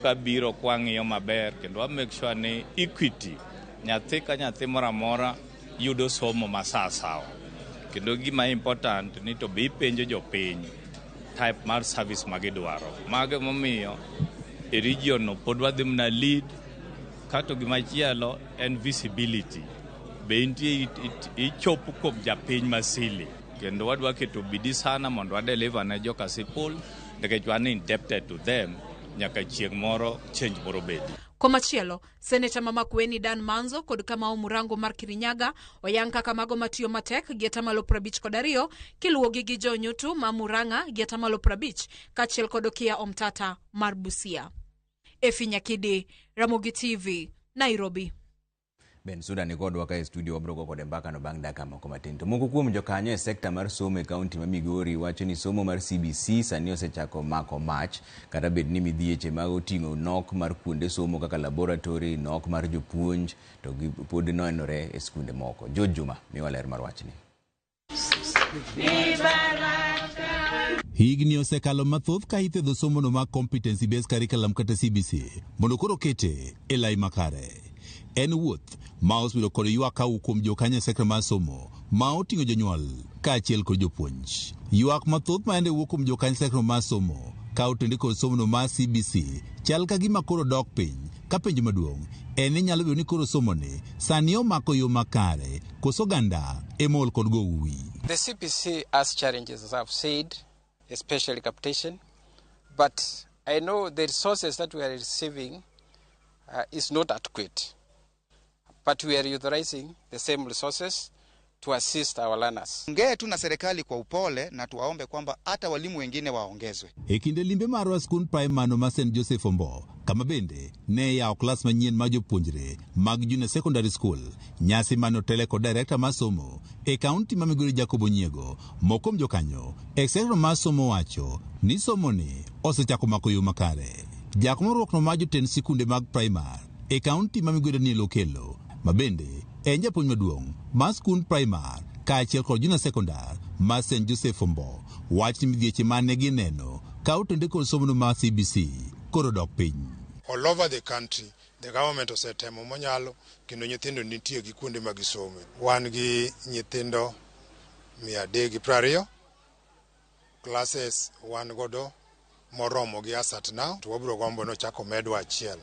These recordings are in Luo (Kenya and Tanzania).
Kabiro kwang'iyo maber kendo make sure ni equity nyathi ka nyathi moramora yudo somo masasawa. Kendo gima important ni to be penjo jopiny type mar service magidwaro. Mage momiyo e region no pod wadhi mna lead kato gimachielo en visibility. Be intie ichopo kuom japiny masili. Kendo wadwa keto bidii sana mondo wadeliver ne joka sipul nikech wan indebted to them nyaka chieng' moro change moro bedi. Komachielo, Senator Mama Kweni Dan Manzo kod Kamau Murango mar Kirinyaga oyang kaka mago matiyo matek gi 52 kiluwogi gi Jonyutu ma Murang'a gi 50 kachiel kod Okia Omtata mar Busia. Efinyakidi, Ramogi TV, Nairobi. Ben Sudan ni kodwa ka studio wabrogo kode mbaka no bang' daka moko matin. To moko kuom jokanyo e sekta mar somo e kaunti ma Migori wacho ni somo mar CBC sani osechako mako mach kata bed ni midhieche mag oting'o nok mar kuonde somo kaka laboratory, nok mar jopuonj to pod noenore e skunde moko. Jojuma miwa ler mar wachni. Higni osekalo mathoth ka ithedho somo no mag competency based curriculum kata CBC mondo koro kete e lai makare. En wuoth ma osebiro kod ywak ka kuom jokanyo sekta mar somo ma oting'o jonyuol kaachiel kod jopuonj. Ywak mathoth ma ende wuok kuom jokanyo sekta mar somo ka otende kod somo no mar CBC chal ka gima koro dok piny ka penjo maduong' en ni nyalo bedo ni koro somo ni sani omako yo makare koso ganda emol kod gowi. The CBC has challenges, as I've said, especially capitation, but I know the resources that we are receiving is not adequate. But we are utilizing the same resources to assist our learners. Ongea tu na serikali kwa upole na tuwaombe kwamba hata walimu wengine waongezwe. Ekinde limbe marwa skul primary ma St. Joseph Ombo kama bende ne ya klas manyien ma jopuonjre mag junior secondary school nyasi mano teleko director masomo e kaunti ma Migori Jacob Onyiego mokom jokanyo executive masomo wacho ni somo ni osechako mako yo makare. Jakomorwok no majo ten sikunde mag primary e kaunti ma Migori ni lokelo mabende en japuonj maduong' ma skul primary kaachiel kod junior secondary ma St. Joseph Ombo wach ni midhieche mane gineno ka otende kod somo ma CBC koro dok piny. All over the country, the government osetemo monyalo kendo nyithindo nitie gi kuonde ma gisome. Wan gi nyithindo 320 classes wan godo moromo gi asat now to wabro gombo no chako medwa achiel.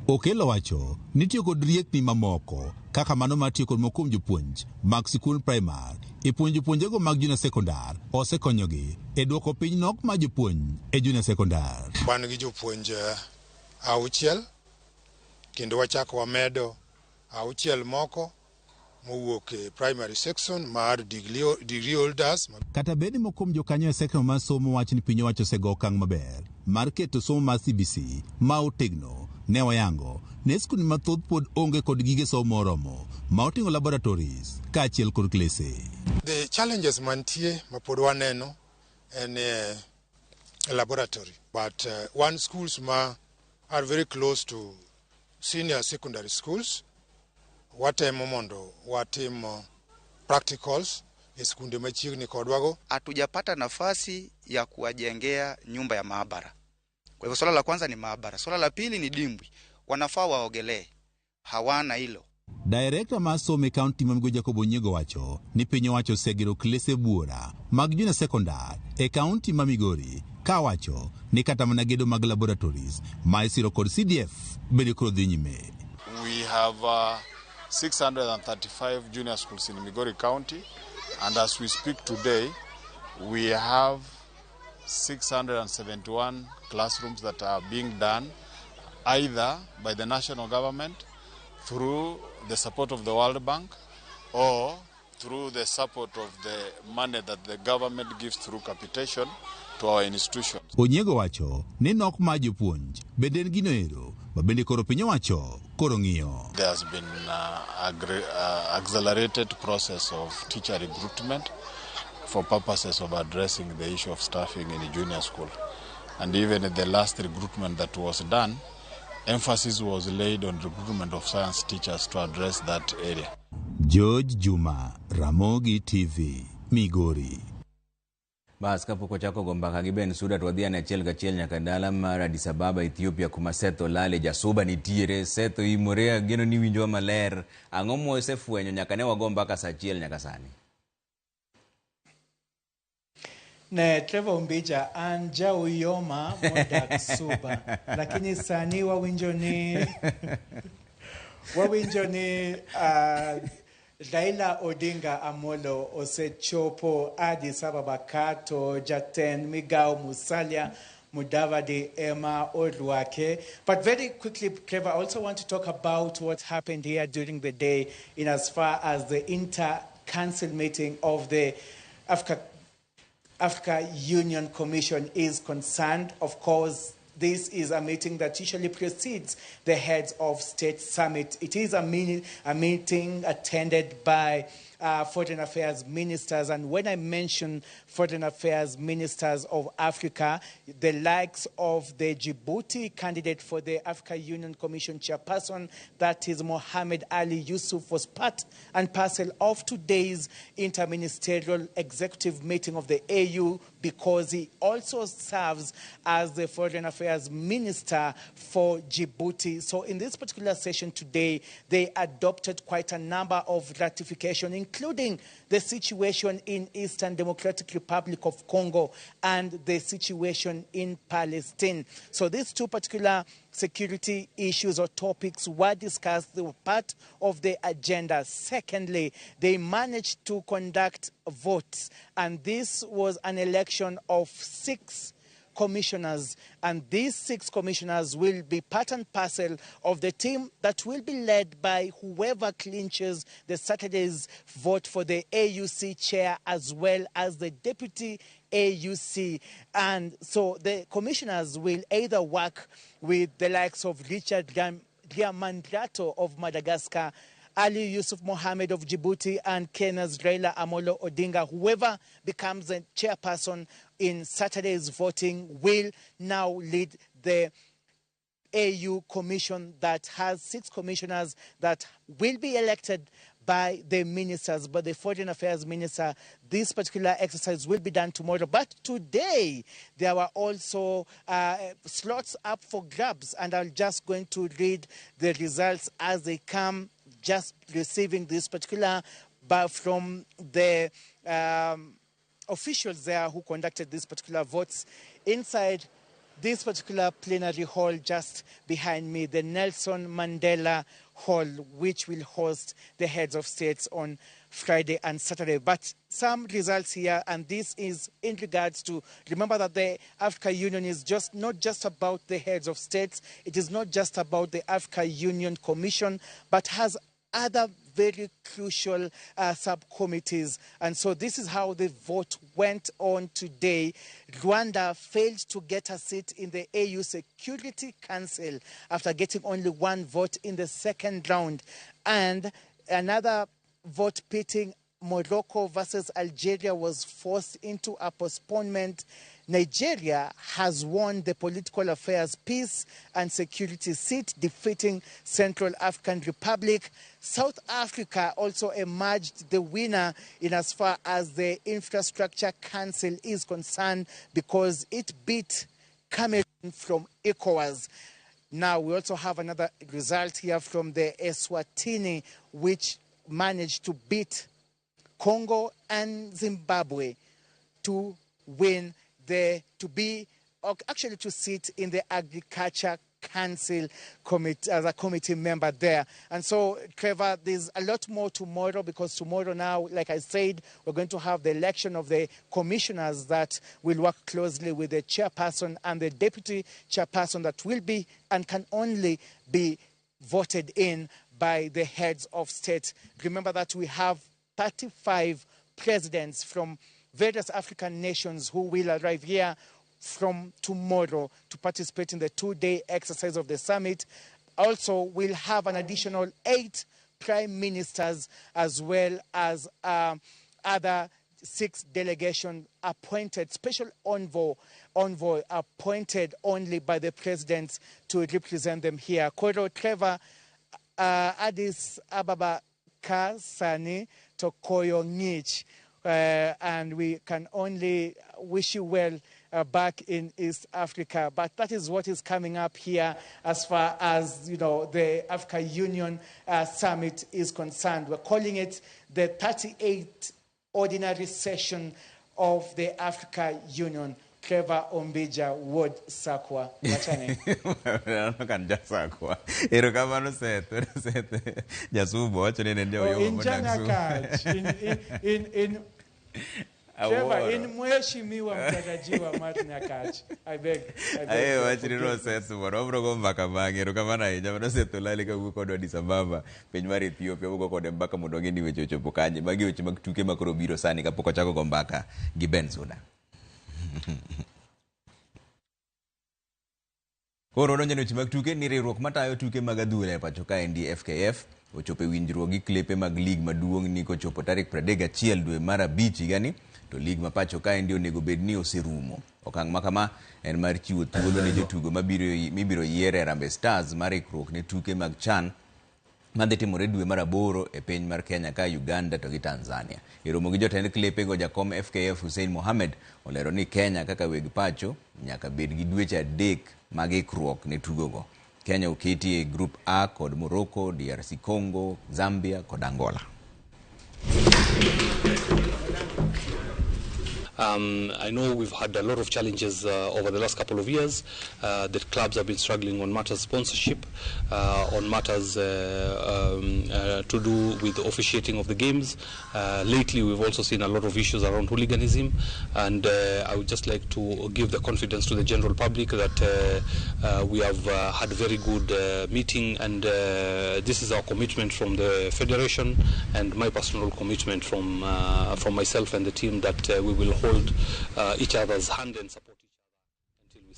Okelo wacho nitiyo kod riekni mamoko kaka mano matiyo kod mokum jopuonj mag sikul primary e puonjo puonjego mag junior secondary osekonyogi e duoko piny nok ma jopuonj e junior secondary. Wan gi jopuonj 6 kendo wachako wamedo 6 moko mowuok e primary section mar degree holders. Kata bedi mokum jokanyo e sekta mar somo wach ni piny owacho osego okang' maber mar keto somo mar CBC ma otegno ne wayango ne skul mathoth pod onge kod gige somo moromo ma oting'o laboratories kaachiel kod klese. The challenges mantie ma pod waneno en laboratory, but one schools ma are very close to senior secondary schools watemo mondo watimo practicals e skunde machiegni kodwago. Hatujapata nafasi ya kuwajengea nyumba ya maabara. Kwa hivyo swala la kwanza ni maabara. Swala la pili ni dimbwi. Wanafaa waogelee. Hawana hilo. Director masome county ma Migori Jacob Onyiego wacho ni piny owacho segero klese buora mag junior secondary e county ma Migori ka wacho ni kata mana gedo mag laboratories ma isiro kod CDF bende koro dhi nyime. We have 635 junior schools in Migori County, and as we speak today, we have 671 classrooms that are being done either by the national government through the support of the World Bank or through the support of the money that the government gives through capitation to our institutions. Onyiego wacho ni nok ma jopuonj bende en gino ero ma bende koro piny owacho koro ng'iyo. There has been accelerated process of teacher recruitment for purposes of addressing the issue of staffing in the junior school. And even in the last recruitment that was done, emphasis was laid on recruitment of science teachers to address that area. George Juma, Ramogi TV, Migori. Bas kapok ochako go mbaka gi Ben Suda to wadhi ane achiel gachiel nyaka dala mar Addis Ababa, Ethiopia, kuma Setho Lale jasuba nitiere. Setho imore, ageno ni winjwa maler. Ang'o mosefwenyo nyaka ne wago mbaka saa achiel nyaka sani? Ne Trevor Mbija an jauyoma modak suba lakini sani wawinjo ni Raila Odinga Amolo osechopo Addis Ababa kato jaten Migao Musalia Mudavadi Emma Odwake. But very quickly, Trevor, I also want to talk about what happened here during the day in as far as the inter-council meeting of the Africa Union Commission is concerned. Of course, this is a meeting that usually precedes the Heads of State Summit. It is a meeting attended by foreign affairs ministers. And when I mention foreign affairs ministers of Africa, the likes of the Djibouti candidate for the Africa Union Commission chairperson, that is Mohamed Ali Yusuf, was part and parcel of today's interministerial executive meeting of the AU, because he also serves as the foreign affairs minister for Djibouti. So in this particular session today, they adopted quite a number of ratifications, including the situation in Eastern Democratic Republic of Congo and the situation in Palestine. So these two particular security issues or topics were discussed. They were part of the agenda. Secondly, they managed to conduct votes, and this was an election of 6 commissioners, and these 6 commissioners will be part and parcel of the team that will be led by whoever clinches the Saturday's vote for the AUC chair as well as the deputy AUC. And so the commissioners will either work with the likes of Richard Diamandrato of Madagascar, Ali Yusuf Mohammed of Djibouti, and Kenya's Raila Amolo Odinga. Whoever becomes the chairperson in Saturday's voting will now lead the AU commission that has 6 commissioners that will be elected by the ministers, but the foreign affairs minister. This particular exercise will be done tomorrow. But today, there were also slots up for grabs, and I'm just going to read the results as they come, just receiving this particular from the officials there who conducted these particular votes inside this particular plenary hall just behind me, the Nelson Mandela Hall, which will host the heads of states on Friday and Saturday. But some results here, and this is in regards to, remember that the Africa Union is not just about the heads of states, it is not just about the Africa Union Commission, but has other very crucial subcommittees. And so this is how the vote went on today. Rwanda failed to get a seat in the AU Security Council after getting only 1 vote in the second round. And another vote pitting Morocco versus Algeria was forced into a postponement. Nigeria has won the political affairs, peace and security seat, defeating Central African Republic. South Africa also emerged the winner in as far as the Infrastructure Council is concerned, because it beat Cameroon from ECOWAS. Now we also have another result here from the Eswatini, which managed to beat Congo and Zimbabwe to win to sit in the Agriculture Council committee as a committee member there. And so, Trevor, there's a lot more tomorrow, because tomorrow now, like I said, we're going to have the election of the commissioners that will work closely with the chairperson and the deputy chairperson that will be and can only be voted in by the heads of state. Remember that we have 35 presidents from various African nations who will arrive here from tomorrow to participate in the 2-day exercise of the summit. Also, we'll have an additional 8 prime ministers, as well as other 6 delegations appointed, special envoy appointed only by the presidents to represent them here. Koro Trevor, Addis Ababa Kasani Tokoyo Ngich. and we can only wish you well back in East Africa. But that is what is coming up here as far as, the Africa Union Summit is concerned. We're calling it the 38th Ordinary Session of the Africa Union. Clever Ombija Wood Sakwa. Wachane. Kan jasakwa. Ero kama no set. Jasubo wachane nende oyo Injana catch. In Clever in mheshimiwa mtarajiwa Martin Akach. I beg. Ayo wachiri no set boro bro go mbaka bange ero kama na inja no set lali ka ko do Addis Ababa piny mar Ethiopia go kode mbaka mondo ngeni weche chopo kanye magi weche mag tuke makoro biro sani kapoko chako go mbaka gi Benzuda. Koro donjo weche mag tuke ni riwruok matayo tuke mag adhula e pacho ka endi FKF ochopo winjruok gi klepe mag lig maduong' ni kochopo tarik 31 dwe mar abich higani to lig ma pacho ka endi onego bed ni oserumo. Okang' makama en mar chiwo thuolo ne jotugo mibiro yiere Harambee Stars mar ikruok ne tuke mag CHAN madhi timore dwe mar 8 e piny mar Kenya ka Uganda to gi Tanzania. E romo gi jotend klepe go jakom FKF Hussein Mohamed olero ni Kenya kaka weg pacho nyaka bed gi dweche 3 mag ikruok ne tugo go. Kenya oketi e Group A kod Morocco, DRC Congo, Zambia kod Angola. I know we've had a lot of challenges over the last couple of years. The clubs have been struggling on matters sponsorship, on matters to do with the officiating of the games. Lately, we've also seen a lot of issues around hooliganism, and I would just like to give the confidence to the general public that we have had a very good meeting, and this is our commitment from the Federation and my personal commitment from myself and the team that we will hold each other's hand and support each other until we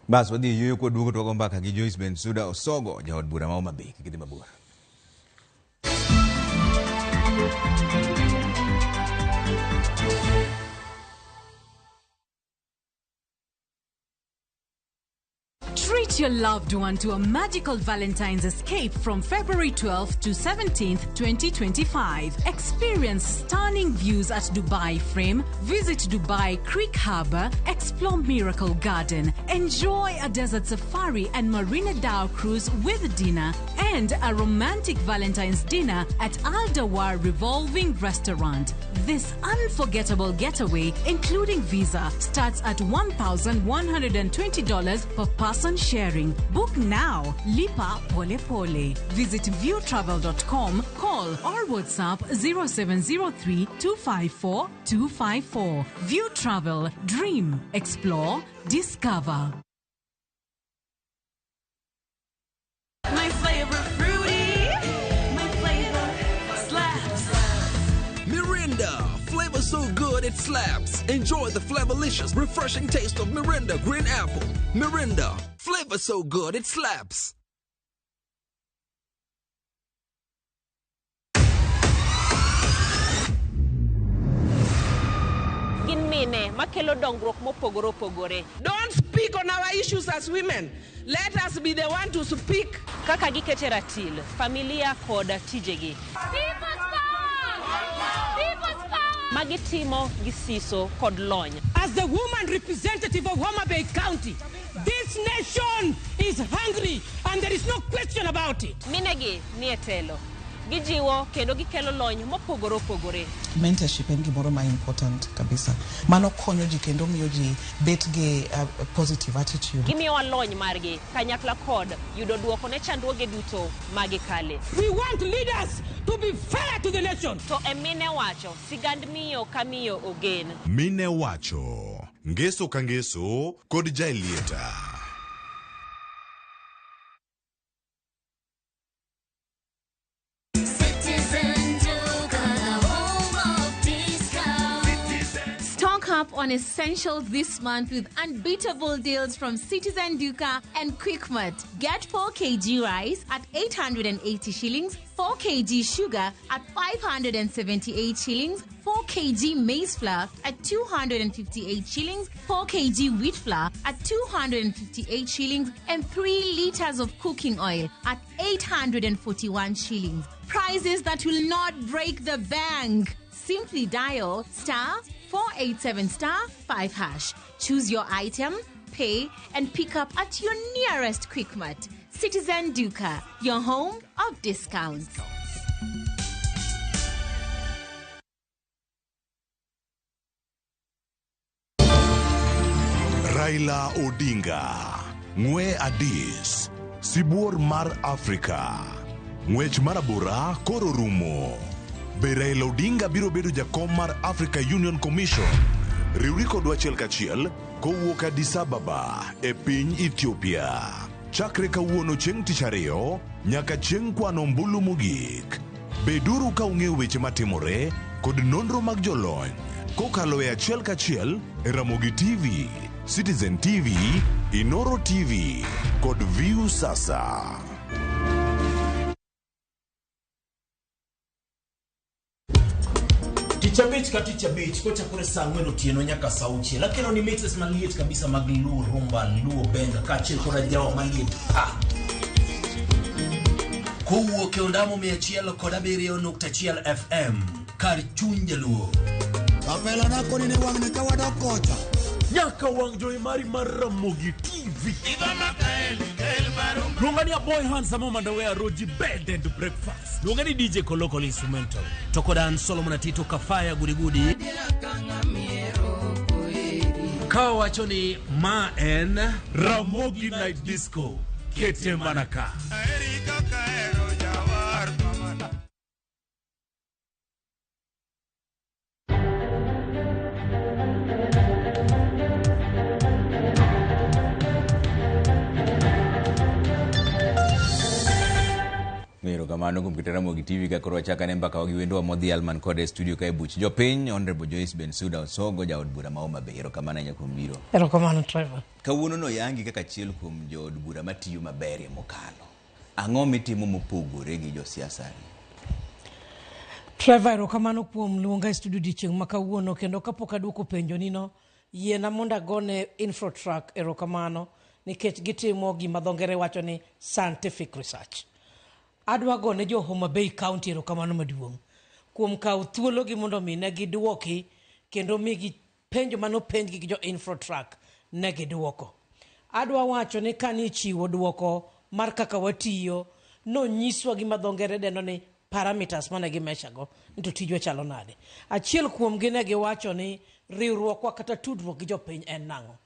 Bas wadhi yuyo kwa dugo to mbaka gi Joyce Bensuda Osogo jaod bura ma Homabay kidhi mabura. Treat your loved one to a magical Valentine's escape from February 12th to 17th, 2025. Experience stunning views at Dubai Frame, visit Dubai Creek Harbour, explore Miracle Garden, enjoy a desert safari and Marina Dow cruise with dinner, and a romantic Valentine's dinner at Al Dawar Revolving Restaurant. This unforgettable getaway, including visa, starts at $1,120 per person sharing. Book now. Lipa Pole Pole. Visit viewtravel.com, call or WhatsApp 0703 254 254. View Travel. Dream. Explore. Discover. My favorite fruity. My flavor slaps. Mirinda. Flavor so good it slaps. Enjoy the flavorlicious, refreshing taste of Mirinda Green Apple. Mirinda. Flavor so good it slaps. Don't speak on our issues as women. Let us be the one to speak. Kaka gikete ratil, familia koda tijegi. Magitimo gisiso kod lony. As the woman representative of Homabay County, this nation is hungry and there is no question about it. Minegi nietelo. Gijiwo kendo gikelo lony mopogore opogore. Mentorship en gimoro ma important kabisa. Mano konyo ji kendo miyo ji bet gi positive attitude. Gimiyo lony margi kanyakla kod yudo duoko ne chandruoge duto magikale. We want leaders to be fair to the nation. To emine wacho sigand miyo kamiyo ogen. Mine wacho ngeso kangeso kod jailieta. up on essentials this month with unbeatable deals from Citizen Duka and Quickmart. Get 4 kg rice at 880 shillings, 4 kg sugar at 578 shillings, 4 kg maize flour at 258 shillings, 4 kg wheat flour at 258 shillings, and 3 liters of cooking oil at 841 shillings. Prices that will not break the bank. Simply dial *487*5#. Choose your item, pay, and pick up at your nearest Quickmart. Citizen Duka, your home of discounts. Raila Odinga, Ng'we Adis, Sibuor mar Afrika, Ng'wech marabora koro rumo. Be Raila Odinga biro bedo jakom mar Africa Union Commission, riwri kodwa achiel kachiel kowuok Addis Ababa e piny Ethiopia. Chakre kawuono chieng' tich ariyo nyaka chieng' kwano ombulu mogik. Beduru ka ung'eyo weche matimore kod nonro mag jolony kokalo e achiel kachiel e Ramogi TV, Citizen TV, Inoro TV kod View Sasa. Ticha beach kocha kure saa ng'wen otieno nyaka saa auchiel. Lakini ni metres maliet kabisa mag Luo Rumba, Luo Benga kaachiel koda jawa maliet. Kowuok e ondamo 107.1 FM kar chuny jaluo. Kapela nako ni wang'ne ka wadok kocha. Nyaka wang' jowi mari mar Ramogi TV. Luongani a boy handsome Mandawea Roji bed and breakfast. Luongani DJ Kolokol instrumental. Tokodan Solomon Atito Kafaya Gudi. Kawacho ni ma en Ramogi Night Disco. Kete manaka. Kamano kum kitera Ramogi TV ka koro chaka ne mbaka wagi wendo wa modhi alman kode studio ka buch jopiny Honorable Joyce Bensuda Osogo jaod bura ma Homa Bay. Erokamano nyakumbiro. Erokamano Trevor. Kawuono no yangi kaka achiel kuom jood bura matiyo maber e mokalo. Ang'o mitimo mopogore gi josiasa? Trevor, erokamano kuom luonga e studio dichieng' ma kawuono kendo kapok aduoko penjo nino yiena mondo agone Infotrak erokamano nikech gitimo gima dho ngere wacho ni scientific research. Adwa gone jo Homa Bay County erokamano maduong' kuom kawo thuolo gi mondo mi ne giduoki kendo mi gi penjo mano penj gi jo Infotrak ne giduoko. Adwa wacho ni kani chiwo duoko mar kaka watiyo no nyiswa gima dho ngere dendo ni parameters mane gi measure go into tijwe chalo nade. Achiel kuom gi ne giwacho ni riwruokwa kata tudruok gi jopiny en nang'o.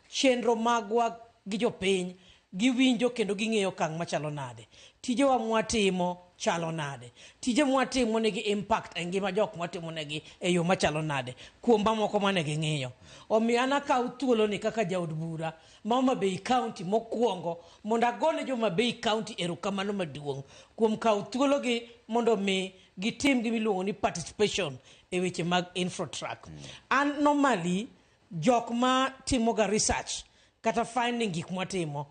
Chenro magwa gi jopiny giwinjo kendo ging'eyo kang' machalo nade. Tije wa mwatimo chalo nade. Tije mwatimo negi impact e ngima jok mwatimo negi e yo machalo nade. Kuomba moko mane ging'eyo. Omiyo an akawo thuolo ni kaka jaod bura ma Homa Bay County mokwongo mondo agone jo Homa Bay County erokamano maduong' kuom kawo thuolo gi mondo mi gitim gimiluongo ni participation e weche mag Infotrak. An normally jok ma timo ga research kata finding gik mwatimo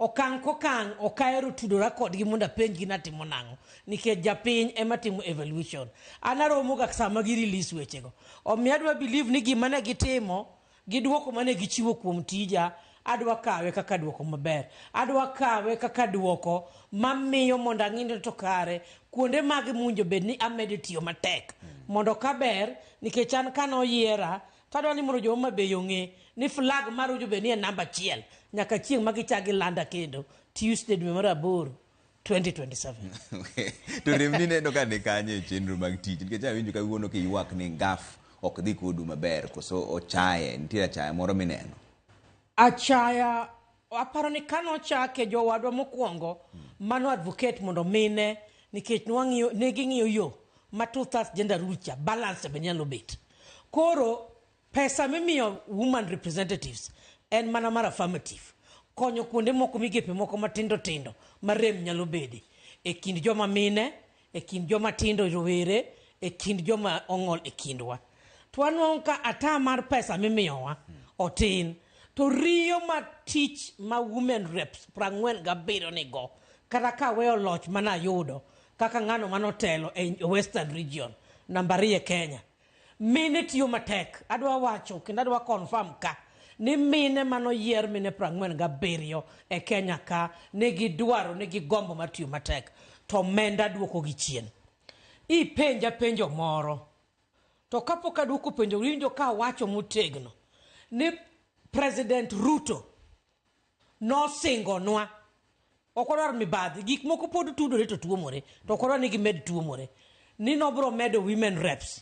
okang' kokang' okaero tudora kodgi mondo apenjgi natimo nang'o nikech japiny ema timo evaluation. An aromo ga sama gi release wechego. Omiyo adwa believe ni gima ne gitimo giduoko mane gichiwo kuom tija adwa kawe kaka duoko maber. Adwa kawe kaka duoko mamiyo mondo ang'inde to kare kuonde mag munjo bed ni amedo tiyo matek mondo kaber nikech an kano yiera tadwa ni mondo jo Homa Bay ong'e ni flag mar ujo be ni e namba 1 nyaka chieng' magichagi landa kendo Tuesday dwe mar 8 2027. To remni neno ka ne kanye chenro mag tich nikech awinjo ka wuono ki ywak ni ngaf ok dhi kodu maber koso ochaye nitie achaya moro mineno. Achaya aparo ni kano chake jo wadwa mokwongo mano advocate mondo mine nikech nwang'iyo ne ging'iyo yo ma two-thirds gender rule cha balance be nyalo bet. Koro pesa mimiyo woman representatives en mana mar affirmative. Konyo kuonde moko migepe moko matindo tindo marem nyalo bede. E kind joma mine, e kind joma tindo rowere, e kind joma ong'ol e kindwa. to anwang ka ata mar pesa mimiyowa otin to riyo ma tich ma women reps 47 nigo kata ka weyo loch mana yudo kaka ng'ano manotelo e Western region namba 2 Kenya. Mine tiyo matek. Adwa wacho kendo adwa confirm ka ni mine manoyier mine 47 e Kenya ka nigi dwaro nigi gombo mar tiyo matek to omenda duoko gi chien. Ipenja penjo moro to kapok aduoko penjo winjo ka wacho motegno ni President Ruto nosingonwa okodwar mibadhi gik moko pod tudore to tuomore to okodwar ni gimed tuomore ni nobro medo women reps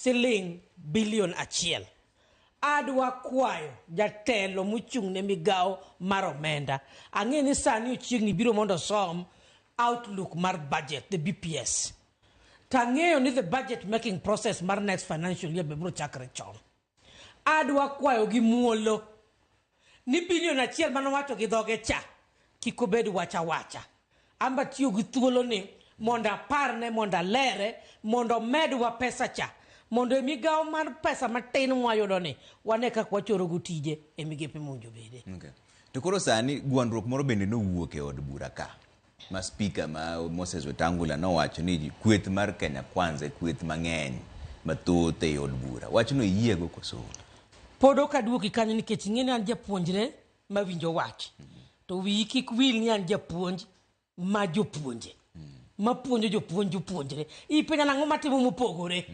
$1 billion. Adwa kwayo jatelo mochung' ne migao mar omenda ang'e ni sani ochiegni biro mondo som outlook mar budget the BPS tang'eyo ni the budget making process mar next financial year bebro chakre chon. Adwa kwayo gi muolo ni $1 billion manowacho gi dhoge cha kik obed wacha amba tiyo gi thuolo ni mondo aparne mondo lere mondo medwa pesa cha mondo migao mar pesa matin mwayudo ni wane kaka wachoro gutije e migepe monjo bede. Okay. To koro sani gwandruok moro bende nowuok e od bura ka ma speaker ma Moses Wetangula nowacho ni kweth mar Kenya Kwanza kweth mang'eny mathoth e od bura wacho no yiego koso podo ka duoki kanyo nikech ng'eni an japuonjre ma winjo wach to wi kik wil ni an japuonj ma jopuonje ma puonjo jopuonjre ipenya nang'o matimo mopogore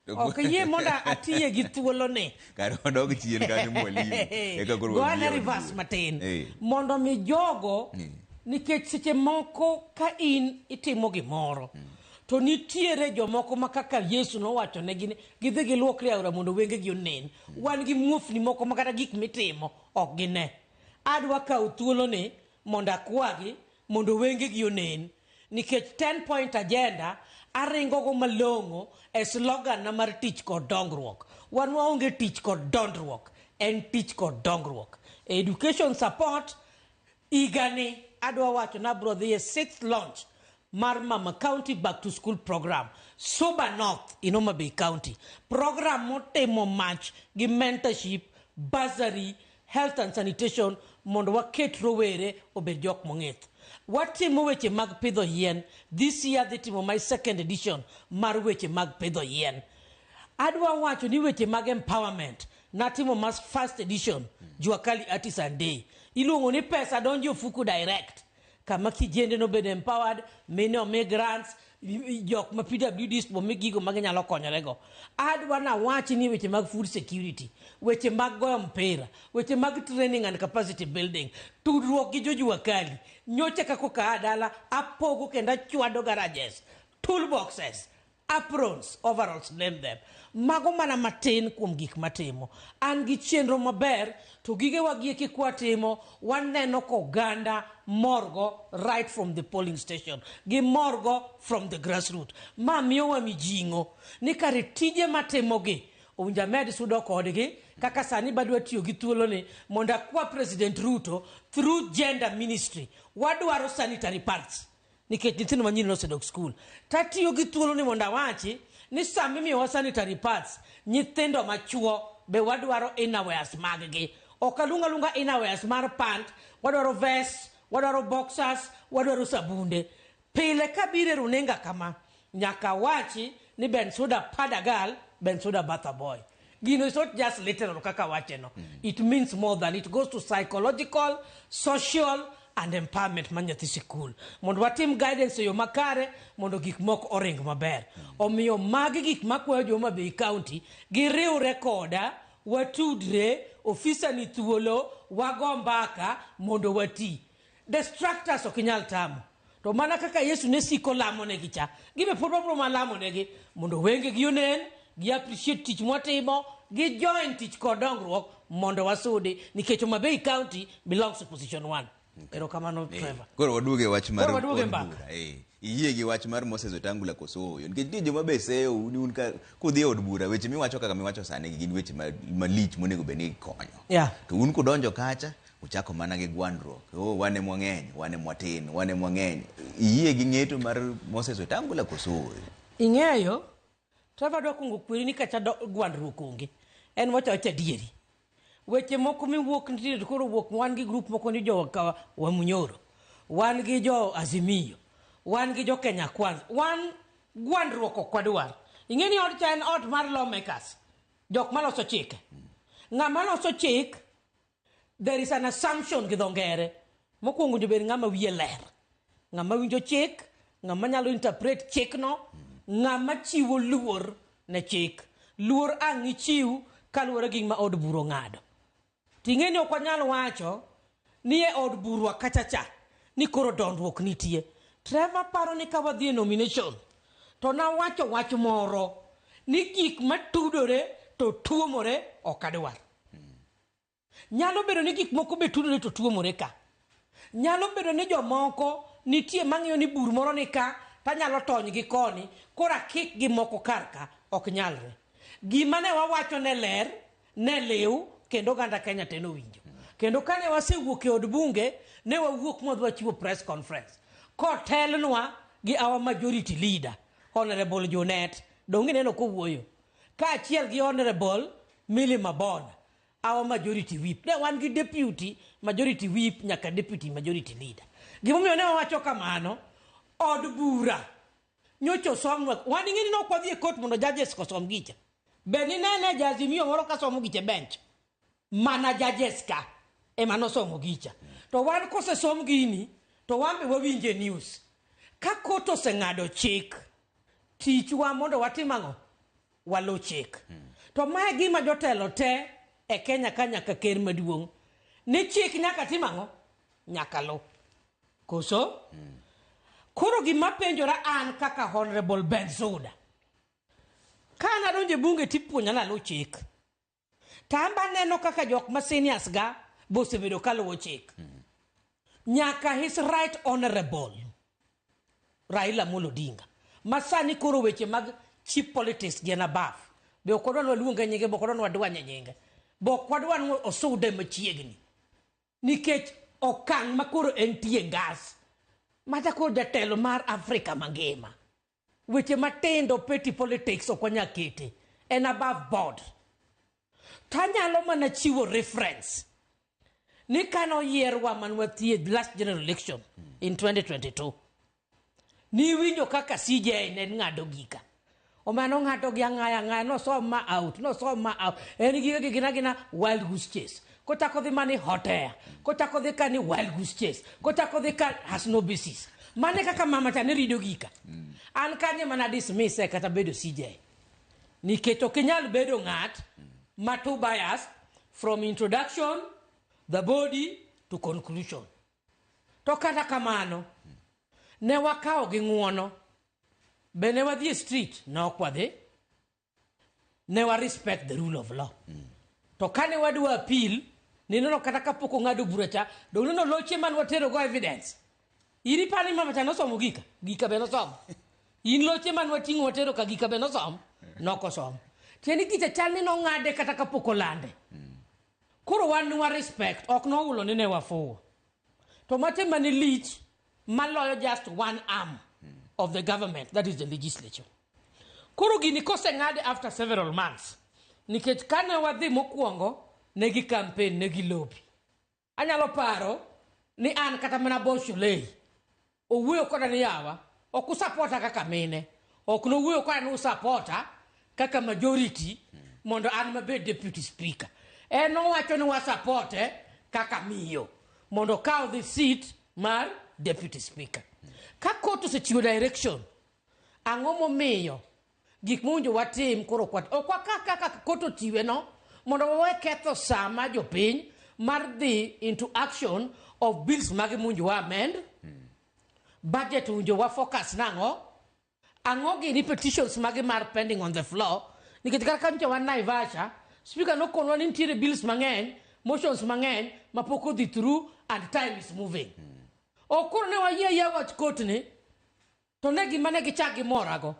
ok yie monda atiye gi thuolo ni kar odog chien kanyo mwalimu eka koro gone reverse matin mondo mi jogo nikech seche moko ka in itimo gimoro to nitiere jomoko ma kaka Yesu nowacho ne gidhi giluokre aora mondo wenge gi onen wan gi muofni moko ma kata gik mitimo ok gine. Adwa kawo thuolo ni mondo akwagi mondo wenge gi onen nikech 10-point agenda aringo go malongo e slogan na mar tich kod dongruok. Wan waonge tich kod dondruok en tich kod dongruok. Education support igani adwa wacho na bro the 6th launch mar Mama County Back to School program Soba North in Homa Bay County program motemo match gi mentorship bursary health and sanitation mondo waket rowere obed jok mong'ith. Watimo weche mag pidho yien this year dhi timo my 2nd edition mar weche mag pidho yien. Adwa wacho ni weche mag empowerment natimo mas 1st edition Juakali Artisan Day iluongo ni pesa donjo fuku direct kama kijende no bed empowered mene ome grants jok ma PWDs bo migigo maginyalo konyorego. Adwa na wachi ni weche mag food security weche mag goyo mpira weche mag training and capacity building tudruok gi jojuakali nyocha kako ka dala apogo kenda chwado garages toolboxes aprons overalls name them mago mana matin kuom gik matimo an gi chenro maber to gige wagieki kwatimo waneno ko ganda morgo right from the polling station gi morgo from the grassroots ma miyo wa mijingo ni kare tije matimo gi owinja med sudo kodgi kaka sani badwa tiyo gi thuolo ni mondo akwa President Ruto through gender ministry wadwaro sanitary pads nikech nyithindo manyiri nosedok school tatiyo gi thuolo ni mondo awachi ni sami miyo sanitary pads nyithindo machuo be wadwaro innerwears maggi okalunga innerwears mar pant wadwaro vest wadwaro boxers wadwaro sabunde pile kabire runenga kama nyaka wachi ni bensuda padagal bensuda batha boy gino is not just literal kaka wacheno it means more than it goes to psychological social and empowerment manyathi sikul mondo watim guidance yo makare mondo gik moko oring maber omiyo magi gik makwayo Homa Bay County giriwre koda watudre ofisa ni thuolo wago mbaka mondo wati distractors okinyal tamo to mana kaka Yesu ne siko lamo ne gicha gibe podobro malamo negi mondo wenge gi onen gi appreciate tich mwatimo gi join tich kod dongruok mondo wasudi nikech Homa Bay County belongs to position 1. Ero kamano Trevor. Koro waduoge wach mar bura. Iyie gi wach mar Moses Wetangula koso yo. Nikech joma be seyo un ka kudhi od bura weche miwacho kaka miwacho sani gin weche malich monego beni konyo. Yeah. To un kudonjo kacha uchako mana gi gwandruok. Wane mwang'eny, wane mwatin, wane mwang'eny. Iyie gi ng'eto mar Moses Wetangula koso. Ing'eyo Trevor do kungo kwiri ni kacha gwandruok kungi. En wacho dieri. Weche moko miwuok nitie koro wuok wan gi group moko ni jo ka Wamunyoro. Wan gi jo Azimio. Wan gi jo Kenya Kwanza. Wan gwandruok ok wadwar. Ingeni od cha en od mar lawmakers. Jok maloso chike. Ng'ama loso chik, there is an assumption gi dho ngere. Mokwongo jo ber ng'ama wiye ler. Ng'ama winjo chik, ng'ama nyalo interpret chik no, ng'ama chiwo luor ne chik. Luor ang' ichiw kaluwore gi ma od buro ng'ado. Ting'eni ok wanyal wacho ni e od burwa kachacha ni koro dondruok nitie. Trevor paro ni ka wadhi e nomination to na wacho wach moro ni gik matudore to tuomore ok adwar. Nyalo bedo ni gik moko be tudore to tuomore ka. Nyalo bedo ni jomoko nitie mang'iyo ni bur moro ni ka tanyalo tony gi koni kora kik gi moko karka ok nyalre. Gima ne wawacho ne ler, ne liw kendo ganda Kenya teno winjo. Kendo kane wasewuok e od bunge ne wawuok modwa chiwo press conference. Kotelnwa gi our majority leader, Honorable Jonet, dongi neno kowuoyo. Ka achiel gi Honorable Millie Mabona, our majority whip. Ne wan gi deputy majority whip nyaka deputy majority leader. Gimomiyo ne wawacho kamano, od bura nyocho somwa. Wan ing'eni no kwadhi e court mondo judges kosom gicha. Beni nene Azimio moro ka somo giche bench. Mana judges ka ema no somo gicha. To wan kose som gini to wan be wawinje news. Ka koto se ng'ado chik, tich wa mondo watim ang'o? Walo chik. To mae gima jotelo te e Kenya ka nyaka ker maduong'. Ni chik nyaka tim ang'o? Nyaka lo. Koso? Koro gima penjora an kaka Honorable Bensouda. Kana donje bunge tipuonja na lo chik. Tamba neno kaka jok ma seniors ga bosebedo ka lo chik. Nyaka his right honorable Raila Amolo Odinga. Masani koro weche mag cheap politics gena above. Be okodwa luonga nyinge, be okodwa dwanye nyinge. Be okodwa osude machiegni. Nikech okang' makoro entie ngas. Mata koro jatelo mar Afrika mangima. Weche matendo petty politics okwanya kete. En above board. Tanyalo mana chiwo reference. Ni kano yierwa manwatie last general election in 2022. Ni winjo kaka CJ ne ng'ado gika. Omano ng'ato gi ang'aya no som ma out. En gina wild goose chase. Kochako dhi mani hot air. Kochako dhi kani wild goose chase. Kochako dhi ka has no basis. Mane kaka mama tane rido gika. An kanye mana dismiss kata bedo CJ. Nikech okinyal bedo ng'at too biased from introduction, the body to conclusion. To kata kamano, ne wakao gi ng'uono. Be ne wadhi street na okwadhi. Ne wa respect the rule of law. To kane wadwa appeal, ninono kata kapoko ng'ado buracha, donino loche man watero go evidence. Iri pani mama chano somo gika be no somo. In loche man wating'o watero ka gika be no somo, noko somo. Tieni gicha chalni no ng'ade kata kapoko lande. Koro wan wa respect, ok no ulo ne wafuo. To mate mani lich, maloyo just one arm of the government, that is the legislature. Koro gini kose ng'ade after several months. Nikech kane wadhi mokwongo, negi campaign, negi lobby. Anyalo paro, ni an kata mana Boshulei. Owuyo koda ni yawa, okusapota kaka mine. Okuno uwuyo koda ni usapota kaka majority, mondo an mabed deputy speaker. No wacho ni wasapote kaka miyo. Mondo kao the seat mar deputy speaker. Ka koto se chiwo direction, ang'o momiyo gik munjo watim koro kwat. Okwa kaka koto chiwe no, mondo wawe ketho sama jopiny mar dhi into action of bills magi munjo wa amend. Budget munjo wa focus nango. Ang'o gini petitions magi mar pending on the floor. Nikech kaka nche wan Naivasha, speaker no konwa ni ntiere bills mang'eny, motions mang'eny, mapoko dhi through and time is moving. Okoro ne wayie wach court ni, to ne gima ne gichak morago.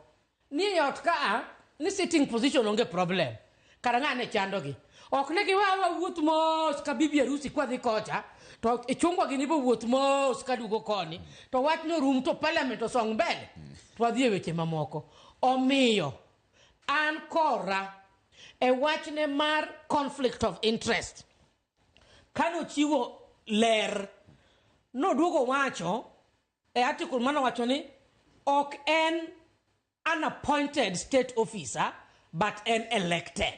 Ni yot ka ni sitting position onge problem. Kara ng'ane chandogi. Ok ne giwawa wuoth mos ka bibi harusi kwa dhi kocha, to chungwa gini bo wuoth mos ka dugo koni, to wach no rum to parliament osong mbele. To wadhi e weche mamoko. Omiyo an kora e wachne mar conflict of interest kano chiwo ler noduogo wacho e article mano wacho ni ok en an appointed state officer but an elected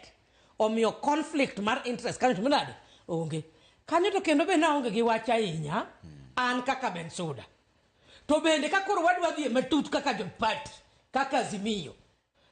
omiyo conflict mar interest kanyo to manade onge kanyo to kendo be naonge gi wach ahinya an kaka Bensuda to bende kakoro wadwa dhi matut kaka jopati kaka Azimio